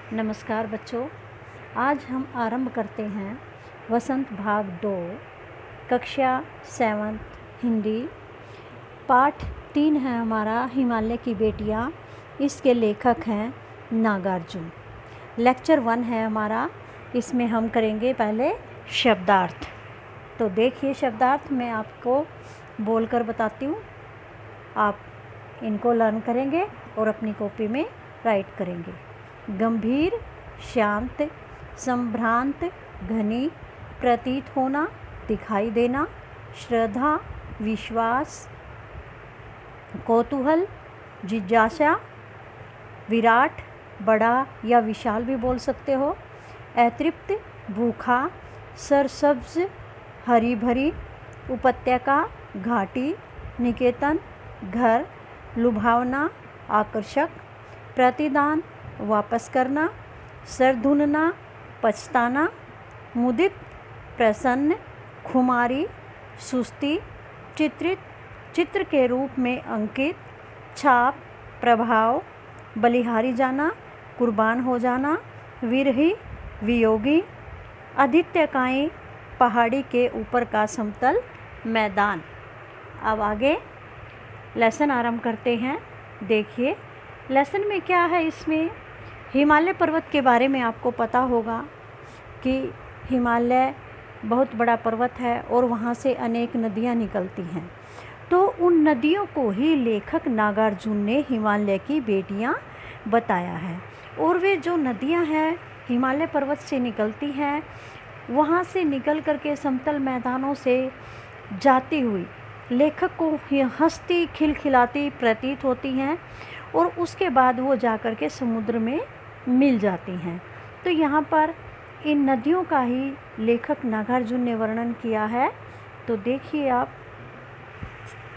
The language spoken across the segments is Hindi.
नमस्कार बच्चों, आज हम आरंभ करते हैं वसंत भाग 2 कक्षा 7 हिंदी। पाठ 3 है हमारा हिमालय की बेटियां। इसके लेखक हैं नागार्जुन। लेक्चर 1 है हमारा। इसमें हम करेंगे पहले शब्दार्थ। तो देखिए, शब्दार्थ मैं आपको बोलकर बताती हूँ, आप इनको लर्न करेंगे और अपनी कॉपी में राइट करेंगे। गंभीर, शांत, संभ्रांत, घनी, प्रतीत होना, दिखाई देना, श्रद्धा, विश्वास, कौतूहल, जिज्ञासा, विराट, बड़ा या विशाल भी बोल सकते हो, अतृप्त, भूखा, सरसब्ज, हरी भरी, उपत्यका, घाटी, निकेतन, घर, लुभावना, आकर्षक, प्रतिदान, वापस करना, सर धुनना, पछताना, मुदित, प्रसन्न, खुमारी, सुस्ती, चित्रित, चित्र के रूप में अंकित, छाप, प्रभाव, बलिहारी जाना, कुर्बान हो जाना, विरही, वियोगी, आदित्यकाई, पहाड़ी के ऊपर का समतल मैदान। अब आगे लेसन आरंभ करते हैं। देखिए लेसन में क्या है। इसमें हिमालय पर्वत के बारे में आपको पता होगा कि हिमालय बहुत बड़ा पर्वत है और वहाँ से अनेक नदियाँ निकलती हैं। तो उन नदियों को ही लेखक नागार्जुन ने हिमालय की बेटियाँ बताया है। और वे जो नदियाँ हैं हिमालय पर्वत से निकलती हैं, वहाँ से निकल करके समतल मैदानों से जाती हुई लेखक को हंसती खिलखिलाती प्रतीत होती हैं और उसके बाद वो जाकर के समुद्र में मिल जाती हैं। तो यहाँ पर इन नदियों का ही लेखक नागार्जुन ने वर्णन किया है। तो देखिए आप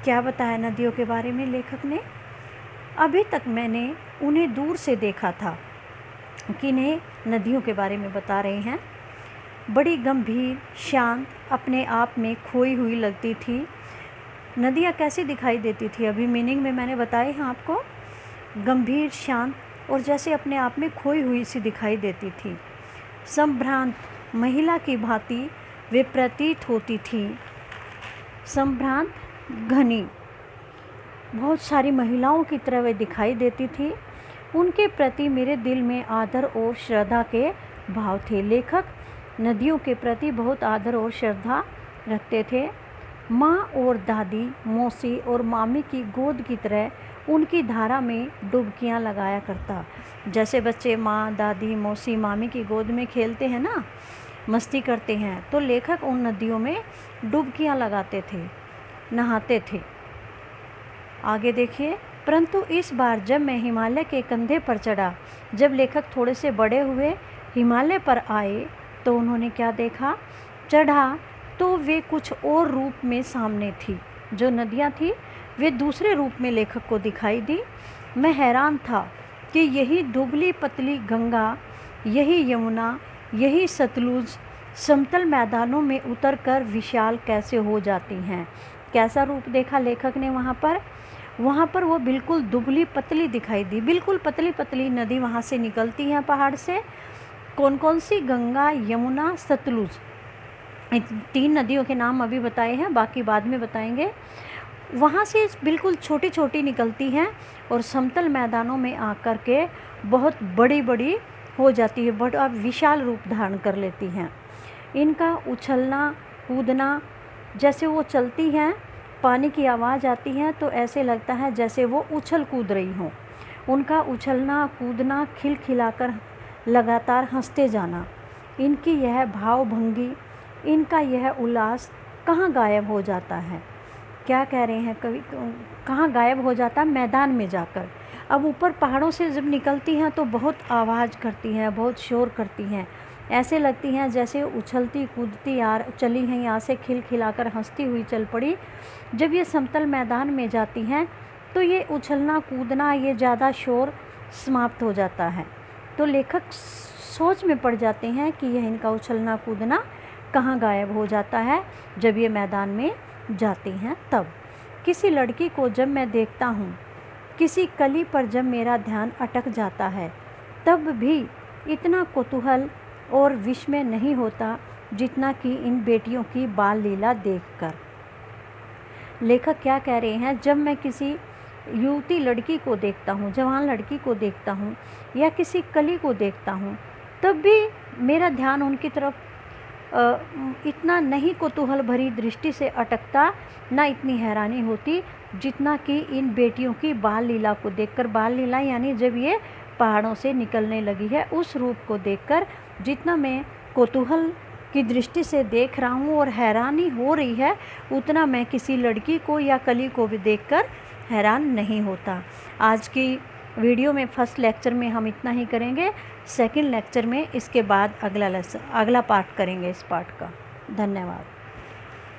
क्या बताया नदियों के बारे में लेखक ने। अभी तक मैंने उन्हें दूर से देखा था। किन्हें? नदियों के बारे में बता रहे हैं। बड़ी गंभीर, शांत, अपने आप में खोई हुई लगती थी। नदियाँ कैसी दिखाई देती थी अभी मीनिंग में मैंने बताए हैं आपको। गंभीर, शांत और जैसे अपने आप में खोई हुई सी दिखाई देती थी। संभ्रांत, महिला की भांति वे प्रतीत होती थी। संभ्रांत, घनी, बहुत सारी महिलाओं की तरह वे दिखाई देती थी। उनके प्रति मेरे दिल में आदर और श्रद्धा के भाव थे। लेखक नदियों के प्रति बहुत आदर और श्रद्धा रखते थे। माँ और दादी, मौसी और मामी की गोद की तरह उनकी धारा में डुबकियाँ लगाया करता। जैसे बच्चे माँ, दादी, मौसी, मामी की गोद में खेलते हैं ना, मस्ती करते हैं, तो लेखक उन नदियों में डुबकियाँ लगाते थे, नहाते थे। आगे देखिए। परंतु इस बार जब मैं हिमालय के कंधे पर चढ़ा, जब लेखक थोड़े से बड़े हुए हिमालय पर आए, तो उन्होंने क्या देखा? चढ़ा तो वे कुछ और रूप में सामने थी। जो नदियाँ थी वे दूसरे रूप में लेखक को दिखाई दी। मैं हैरान था कि यही दुबली पतली गंगा, यही यमुना, यही सतलुज समतल मैदानों में उतरकर विशाल कैसे हो जाती हैं। कैसा रूप देखा लेखक ने वहाँ पर? वहाँ पर वो बिल्कुल दुबली पतली दिखाई दी। बिल्कुल पतली पतली नदी वहाँ से निकलती हैं पहाड़ से। कौन कौन सी? गंगा, यमुना, सतलुज। 3 नदियों के नाम अभी बताए हैं, बाकी बाद में बताएंगे। वहाँ से बिल्कुल छोटी छोटी निकलती हैं और समतल मैदानों में आकर के बहुत बड़ी बड़ी हो जाती है, बड़ा विशाल रूप धारण कर लेती हैं। इनका उछलना कूदना, जैसे वो चलती हैं, पानी की आवाज़ आती है तो ऐसे लगता है जैसे वो उछल कूद रही हों। उनका उछलना कूदना, खिलखिलाकर लगातार हंसते जाना, इनकी यह भावभंगी, इनका यह उल्लास कहाँ गायब हो जाता है? क्या कह रहे हैं कवि? कहाँ गायब हो जाता है? मैदान में जाकर। अब ऊपर पहाड़ों से जब निकलती हैं तो बहुत आवाज़ करती हैं, बहुत शोर करती हैं, ऐसे लगती हैं जैसे उछलती कूदती चली हैं, यहाँ से खिलखिलाकर हंसती हुई चल पड़ी। जब ये समतल मैदान में जाती हैं तो ये उछलना कूदना, ये ज़्यादा शोर समाप्त हो जाता है। तो लेखक सोच में पड़ जाते हैं कि यह इनका उछलना कूदना कहाँ गायब हो जाता है जब ये मैदान में जाती हैं। तब किसी लड़की को जब मैं देखता हूँ, किसी कली पर जब मेरा ध्यान अटक जाता है, तब भी इतना कौतूहल और विस्मय नहीं होता जितना कि इन बेटियों की बाल लीला देखकर। लेखक क्या कह रहे हैं, जब मैं किसी युवती लड़की को देखता हूँ, जवान लड़की को देखता हूँ या किसी कली को देखता हूँ, तब भी मेरा ध्यान उनकी तरफ इतना नहीं कौतूहल भरी दृष्टि से अटकता, ना इतनी हैरानी होती जितना कि इन बेटियों की बाल लीला को देखकर। बाल लीला यानी जब ये पहाड़ों से निकलने लगी है उस रूप को देखकर जितना मैं कौतूहल की दृष्टि से देख रहा हूँ और हैरानी हो रही है, उतना मैं किसी लड़की को या कली को भी देखकर हैरान नहीं होता। आज की वीडियो में फर्स्ट लेक्चर में हम इतना ही करेंगे। सेकंड लेक्चर में इसके बाद अगला पार्ट करेंगे इस पार्ट का। धन्यवाद।